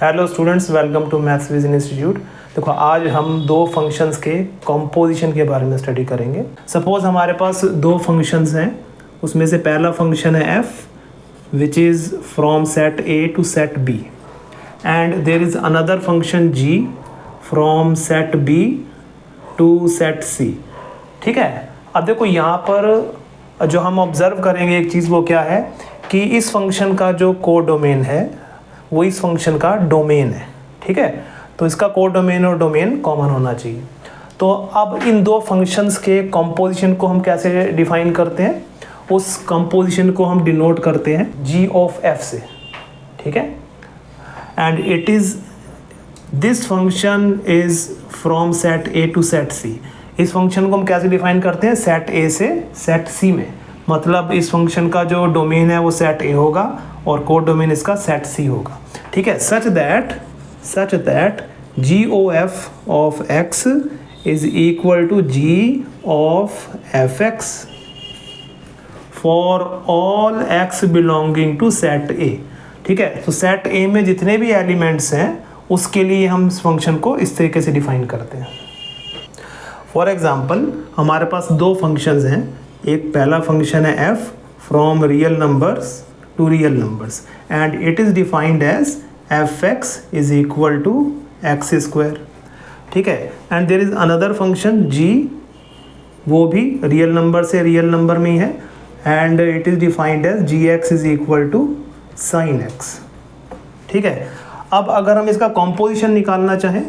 Hello students, welcome to maths vision institute. देखो, आज हम दो फंक्शंस के कंपोजिशन के बारे में स्टडी करेंगे। सपोज हमारे पास दो फंक्शंस हैं, उसमें से पहला फंक्शन है f which is from set a to set b and there is another function g from set b to set c। ठीक है। अब देखो यहाँ पर जो हम ऑब्जर्व करेंगे एक चीज़, वो क्या है कि इस फंक्शन का जो कोडोमेन है वो इस फंक्शन का डोमेन है। ठीक है, तो इसका कोडोमेन और डोमेन कॉमन होना चाहिए। तो अब इन दो फंक्शंस के कंपोजिशन को हम कैसे डिफाइन करते हैं, उस कंपोजिशन को हम डिनोट करते हैं g ऑफ f से। ठीक है, and it is this function is from set a to set c। इस फंक्शन को हम कैसे डिफाइन करते हैं, सेट a से सेट c में। मतलब इस फंक्शन का जो डोमेन है वो सेट a होगा और कोड डोमेन इसका सेट c होगा। ठीक है, such that GOF of x is equal to G of fx for all x belonging to set A। ठीक है, तो सेट A में जितने भी एलिमेंट्स हैं उसके लिए हम इस फंक्शन को इस तरीके से डिफाइन करते हैं। फॉर एग्जाम्पल, हमारे पास दो फंक्शंस हैं। एक पहला फंक्शन है f from real numbers to real numbers and it is defined as fx is equal to x square. ठीक है, and there is another function g, वो भी रियल नंबर से रियल नंबर में ही है and it is defined as gx is equal to sine x। ठीक है, अब अगर हम इसका कॉम्पोजिशन निकालना चाहें,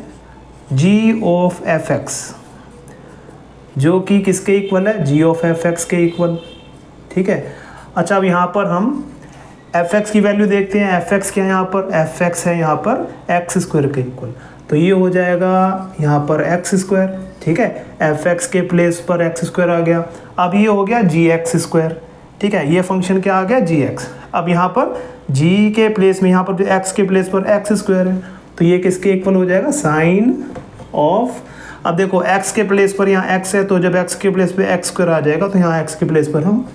g ऑफ fx जो कि किसके इक्वल है, g ऑफ fx के इक्वल। ठीक है, अच्छा, अब यहाँ पर हम fx की वैल्यू देखते हैं। fx क्या है यहाँ पर, fx है यहाँ पर एक्स स्क्वायर के इक्वल, तो ये हो जाएगा यहाँ पर एक्स स्क्वायर। ठीक है, fx के प्लेस पर एक्स स्क्वायर आ गया। अब ये हो गया gx स्क्वायर। ठीक है, ये फंक्शन क्या आ गया, gx। अब यहाँ पर g के प्लेस में, यहाँ पर जो x के प्लेस पर एक्स स्क्वायर है, तो ये किसके इक्वल हो जाएगा, साइन ऑफ। अब देखो x के प्लेस पर यहाँ x है, तो जब x के प्लेस पे एक्स स्क्वायर आ जाएगा तो यहाँ x के प्लेस पर हम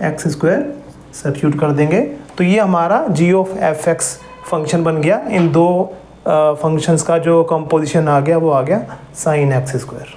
एक्स स्क्वायर सब्स्टिट्यूट कर देंगे। तो ये हमारा g ऑफ fx फंक्शन बन गया। इन दो फंक्शंस का जो कंपोजिशन आ गया वो आ गया साइन एक्स स्क्वायर।